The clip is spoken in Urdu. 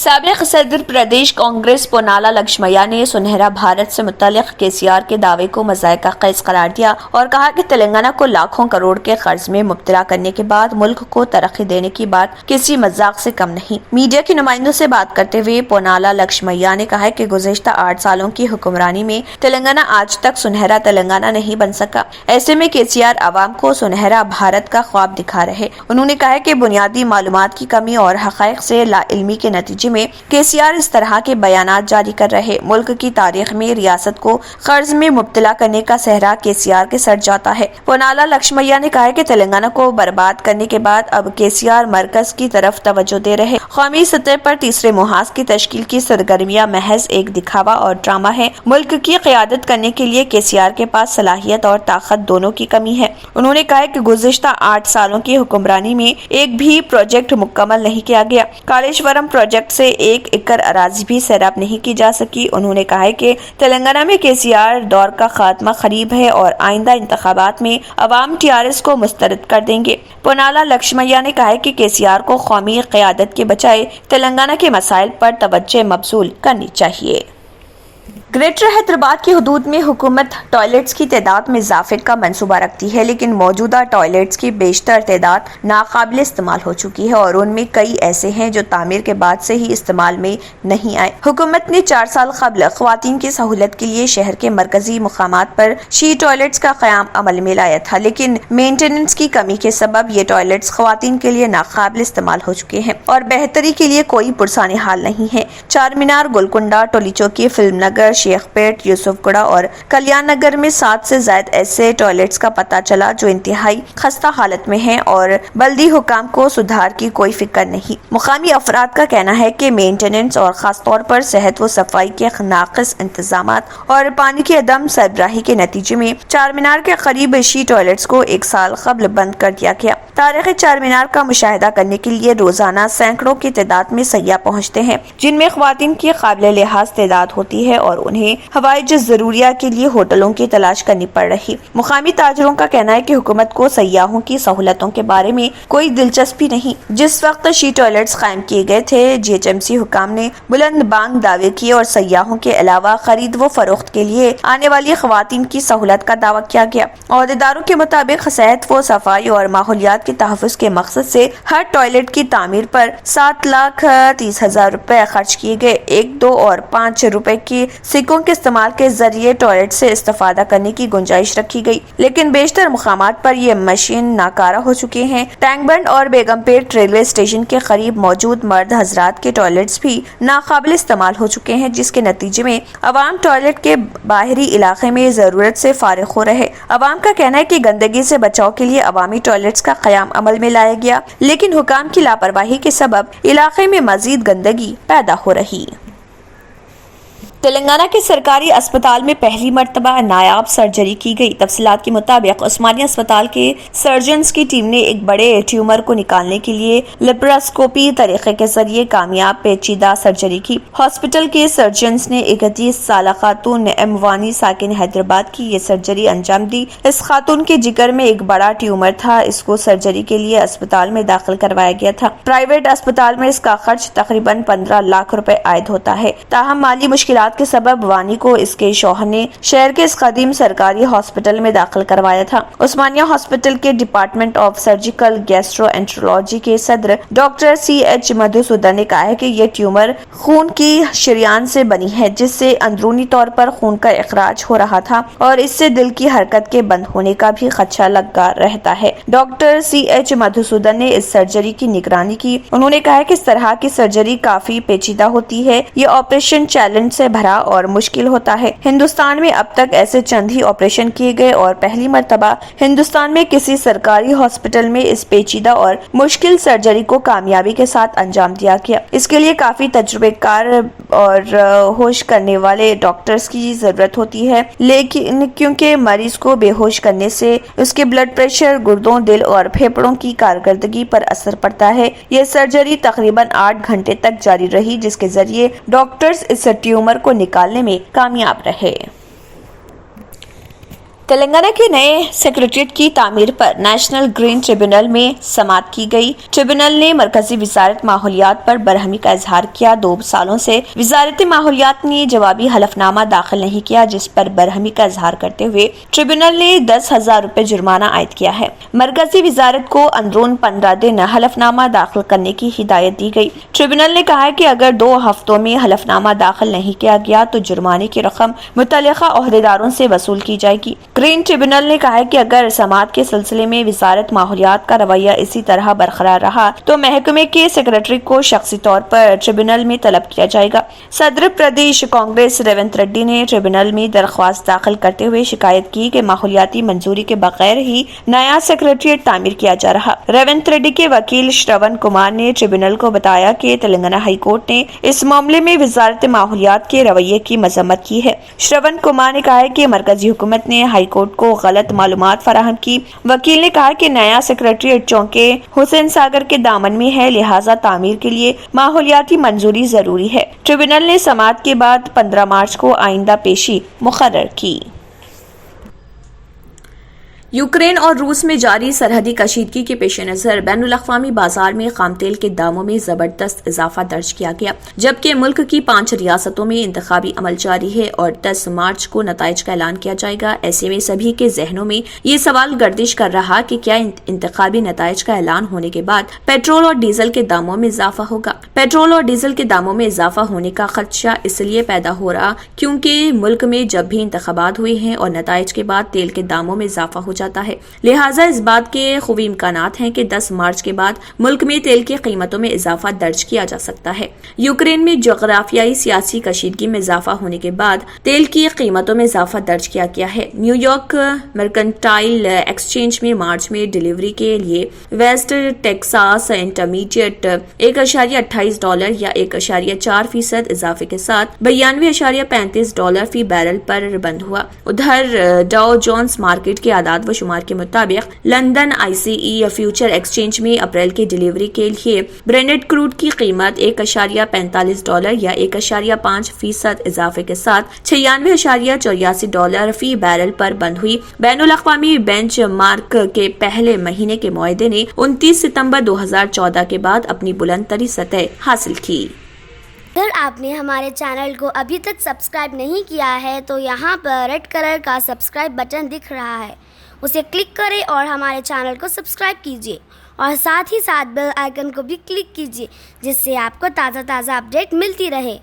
سابق صدر پردیش کانگریس پونالا لکشمیا نے سنہرا بھارت سے متعلق KCR کے دعوے کو مضحکہ خیز قرار دیا اور کہا کہ تلنگانہ کو لاکھوں کروڑ کے قرض میں مبتلا کرنے کے بعد ملک کو ترقی دینے کی بات کسی مذاق سے کم نہیں۔ میڈیا کے نمائندوں سے بات کرتے ہوئے پونالا لکشمیا نے کہا کہ گزشتہ 8 سالوں کی حکمرانی میں تلنگانہ آج تک سنہرا تلنگانہ نہیں بن سکا، ایسے میں KCR عوام کو سنہرا بھارت کا خواب دکھا رہے۔ انہوں نے کہا کہ بنیادی معلومات کی کمی اور حقائق سے لا علمی کے نتیجے میں KCR اس طرح کے بیانات جاری کر رہے۔ ملک کی تاریخ میں ریاست کو قرض میں مبتلا کرنے کا صحرا KCR کے سر جاتا ہے۔ پونالا لکشمیا نے کہا کہ تلنگانہ کو برباد کرنے کے بعد اب KCR مرکز کی طرف توجہ دے رہے۔ قومی سطح پر تیسرے محاذ کی تشکیل کی سرگرمیاں محض ایک دکھاوا اور ڈرامہ ہے۔ ملک کی قیادت کرنے کے لیے KCR کے پاس صلاحیت اور طاقت دونوں کی کمی ہے۔ انہوں نے کہا کہ گزشتہ 8 سالوں کی حکمرانی میں ایک بھی پروجیکٹ مکمل نہیں کیا گیا۔ کالیشورم پروجیکٹ سے 1 ایکڑ اراضی بھی سیراب نہیں کی جا سکی۔ انہوں نے کہا کہ تلنگانہ میں KCR دور کا خاتمہ قریب ہے اور آئندہ انتخابات میں عوام TRS کو مسترد کر دیں گے۔ پونالا لکشمیا نے کہا کہ KCR کو قومی قیادت کے بجائے تلنگانہ کے مسائل پر توجہ مبذول کرنی چاہیے۔ گریٹر حیدرآباد کی حدود میں حکومت ٹوائلٹس کی تعداد میں اضافے کا منصوبہ رکھتی ہے، لیکن موجودہ ٹوائلٹس کی بیشتر تعداد ناقابل استعمال ہو چکی ہے اور ان میں کئی ایسے ہیں جو تعمیر کے بعد سے ہی استعمال میں نہیں آئے۔ حکومت نے 4 سال قبل خواتین کی سہولت کے لیے شہر کے مرکزی مقامات پر شی ٹوائلٹس کا قیام عمل میں لایا تھا، لیکن مینٹیننس کی کمی کے سبب یہ ٹوائلٹس خواتین کے لیے ناقابل استعمال ہو چکے ہیں اور بہتری کے لیے کوئی پرسان حال نہیں ہے۔ چار مینار، گولکنڈہ، ٹولی چوکی، فلم نگر، شیخ پیٹ، یوسف گڑھ اور کلیان نگر میں 7 سے زائد ایسے ٹوائلٹس کا پتہ چلا جو انتہائی خستہ حالت میں ہیں اور بلدی حکام کو سدھار کی کوئی فکر نہیں۔ مقامی افراد کا کہنا ہے کہ مینٹیننس اور خاص طور پر صحت و صفائی کے ناقص انتظامات اور پانی کی عدم سربراہی کے نتیجے میں چار مینار کے قریب شی ٹوائلٹس کو 1 سال قبل بند کر دیا گیا۔ تاریخی چار مینار کا مشاہدہ کرنے کے لیے روزانہ سینکڑوں کی تعداد میں سیاح پہنچتے ہیں، جن میں خواتین کی قابل لحاظ تعداد ہوتی ہے اور انہیں ہوائج ضروریہ کے لیے ہوٹلوں کی تلاش کرنی پڑ رہی۔ مقامی تاجروں کا کہنا ہے کہ حکومت کو سیاحوں کی سہولتوں کے بارے میں کوئی دلچسپی نہیں۔ جس وقت شی ٹوائلٹس قائم کیے گئے تھے، GHMC حکام نے بلند بانگ دعوے کیے اور سیاحوں کے علاوہ خرید و فروخت کے لیے آنے والی خواتین کی سہولت کا دعویٰ کیا گیا۔ عہدیداروں کے مطابق صحت و صفائی اور ماحولیات کے تحفظ کے مقصد سے ہر ٹوائلٹ کی تعمیر پر 7,30,000 روپے خرچ کیے گئے۔ 1، 2 اور 5 روپے کے سکوں کے استعمال کے ذریعے ٹوائلٹ سے استفادہ کرنے کی گنجائش رکھی گئی، لیکن بیشتر مقامات پر یہ مشین ناکارہ ہو چکے ہیں۔ ٹینک بنڈ اور بیگم پیٹ ریلوے اسٹیشن کے قریب موجود مرد حضرات کے ٹوائلٹس بھی ناقابل استعمال ہو چکے ہیں، جس کے نتیجے میں عوام ٹوائلٹ کے باہری علاقے میں ضرورت سے فارغ ہو رہے۔ عوام کا کہنا ہے کہ گندگی سے بچاؤ کے لیے عوامی ٹوائلٹس کا قیام عمل میں لایا گیا، لیکن حکام کی لاپرواہی کے سبب علاقے میں مزید گندگی پیدا ہو رہی۔ تلنگانہ کے سرکاری اسپتال میں پہلی مرتبہ نایاب سرجری کی گئی۔ تفصیلات کے مطابق عثمانیہ اسپتال کے سرجنز کی ٹیم نے ایک بڑے ٹیومر کو نکالنے کے لیے لیپراسکوپی طریقے کے ذریعے کامیاب پیچیدہ سرجری کی۔ ہاسپٹل کے سرجنز نے 31 سالہ خاتون اموانی ساکن حیدرآباد کی یہ سرجری انجام دی۔ اس خاتون کے جگر میں ایک بڑا ٹیومر تھا، اس کو سرجری کے لیے اسپتال میں داخل کروایا گیا تھا۔ پرائیویٹ اسپتال میں اس کا خرچ تقریباً 15 لاکھ روپے عائد ہوتا ہے۔ تاہم مالی مشکلات کے سبب وانی کو اس کے شوہر نے شہر کے اس قدیم سرکاری ہاسپٹل میں داخل کروایا تھا۔ عثمانیہ ہاسپٹل کے ڈپارٹمنٹ آف سرجیکل گیسٹرو انٹرولوجی کے صدر ڈاکٹر CH مدھوسودن نے کہا ہے کہ یہ ٹیومر خون کی شریان سے بنی ہے، جس سے اندرونی طور پر خون کا اخراج ہو رہا تھا اور اس سے دل کی حرکت کے بند ہونے کا بھی خدشہ لگا رہتا ہے۔ ڈاکٹر CH مدھوسودن نے اس سرجری کی نگرانی کی۔ انہوں نے کہا کہ اس طرح کی سرجری کافی پیچیدہ ہوتی ہے، یہ آپریشن چیلنج سے بھرا اور مشکل ہوتا ہے۔ ہندوستان میں اب تک ایسے چند ہی آپریشن کیے گئے اور پہلی مرتبہ ہندوستان میں کسی سرکاری ہاسپٹل میں اس پیچیدہ اور مشکل سرجری کو کامیابی کے ساتھ انجام دیا گیا۔ اس کے لیے کافی تجربے کار اور ہوش کرنے والے ڈاکٹرز کی ضرورت ہوتی ہے، لیکن کیونکہ مریض کو بے ہوش کرنے سے اس کے بلڈ پریشر، گردوں، دل اور پھیپھڑوں کی کارکردگی پر اثر پڑتا ہے۔ یہ سرجری تقریباً 8 گھنٹے تک جاری رہی، جس کے ذریعے ڈاکٹرز اس ٹیومر کو نکالنے میں کامیاب رہے۔ تلنگانہ کے نئے سیکریٹریٹ کی تعمیر پر نیشنل گرین ٹریبونل میں سماعت کی گئی۔ ٹریبونل نے مرکزی وزارت ماحولیات پر برہمی کا اظہار کیا۔ 2 سالوں سے وزارت ماحولیات نے جوابی حلف نامہ داخل نہیں کیا، جس پر برہمی کا اظہار کرتے ہوئے ٹریبونل نے 10,000 روپے جرمانہ عائد کیا ہے۔ مرکزی وزارت کو اندرون 15 دن حلف نامہ داخل کرنے کی ہدایت دی گئی۔ ٹریبونل نے کہا کہ اگر 2 ہفتوں میں حلف نامہ داخل نہیں کیا گیا تو جرمانے کی رقم متعلقہ عہدیداروں سے وصول کی جائے گی۔ گرین ٹریبونل نے کہا کہ اگر سماعت کے سلسلے میں وزارت ماحولیات کا رویہ اسی طرح برقرار رہا تو محکمے کے سیکریٹری کو شخصی طور پر ٹریبونل میں طلب کیا جائے گا۔ صدر پردیش کانگریس ریونت ریڈی نے ٹریبونل میں درخواست داخل کرتے ہوئے شکایت کی کہ ماحولیاتی منظوری کے بغیر ہی نیا سیکریٹریٹ تعمیر کیا جا رہا۔ ریونت ریڈی کے وکیل شرون کمار نے ٹریبونل کو بتایا کہ تلنگانہ ہائی کورٹ نے اس معاملے میں وزارت ماحولیات کے رویے کی مذمت کی ہے۔ شرون کمار نے کہا کہ مرکزی حکومت نے ہائی کورٹ کو غلط معلومات فراہم کی۔ وکیل نے کہا کہ نیا سیکریٹریٹ چونکہ حسین ساگر کے دامن میں ہے، لہٰذا تعمیر کے لیے ماحولیاتی منظوری ضروری ہے۔ ٹریبونل نے سماعت کے بعد 15 مارچ کو آئندہ پیشی مقرر کی۔ یوکرین اور روس میں جاری سرحدی کشیدگی کے پیش نظر بین الاقوامی بازار میں خام تیل کے داموں میں زبردست اضافہ درج کیا گیا، جبکہ ملک کی 5 ریاستوں میں انتخابی عمل جاری ہے اور 10 مارچ کو نتائج کا اعلان کیا جائے گا۔ ایسے میں سبھی کے ذہنوں میں یہ سوال گردش کر رہا کہ کیا انتخابی نتائج کا اعلان ہونے کے بعد پیٹرول اور ڈیزل کے داموں میں اضافہ ہوگا۔ پیٹرول اور ڈیزل کے داموں میں اضافہ ہونے کا خدشہ اس لیے پیدا ہو رہا کیونکہ ملک میں جب بھی انتخابات ہوئے ہیں اور نتائج کے بعد تیل کے داموں میں اضافہ ہو جاتا ہے، لہٰذا اس بات کے خوبی امکانات ہیں کہ 10 مارچ کے بعد ملک میں تیل کی قیمتوں میں اضافہ درج کیا جا سکتا ہے۔ یوکرین میں جغرافیائی سیاسی کشیدگی میں اضافہ ہونے کے بعد تیل کی قیمتوں میں اضافہ درج کیا گیا ہے۔ نیو یارک مرکنٹائل ایکسچینج میں مارچ میں ڈیلیوری کے لیے ویسٹ ٹیکساس انٹرمیڈیٹ $1.28 یا 1.4% اضافے کے ساتھ $92.35 فی بیرل پر بند ہوا۔ ادھر ڈاؤ جونز مارکیٹ کے اعداد و شمار کے مطابق لندن ICE فیوچر ایکسچینج میں اپریل کی ڈیلیوری کے لیے برینڈ کروڈ کی قیمت $1.45 یا 1.5% اضافے کے ساتھ $96.84 فی بیرل پر بند ہوئی۔ بین الاقوامی بینچ مارک کے پہلے مہینے کے معاہدے نے 29 ستمبر 2014 کے بعد اپنی بلند ترین سطح حاصل کی۔ اگر آپ نے ہمارے چینل کو ابھی تک سبسکرائب نہیں کیا ہے تو یہاں پر ریڈ کلر کا سبسکرائب بٹن دکھ رہا ہے، اسے کلک کریں اور ہمارے چینل کو سبسکرائب کیجیے اور ساتھ ہی ساتھ بیل آئیکن کو بھی کلک کیجیے، جس سے آپ کو تازہ اپڈیٹ ملتی رہے۔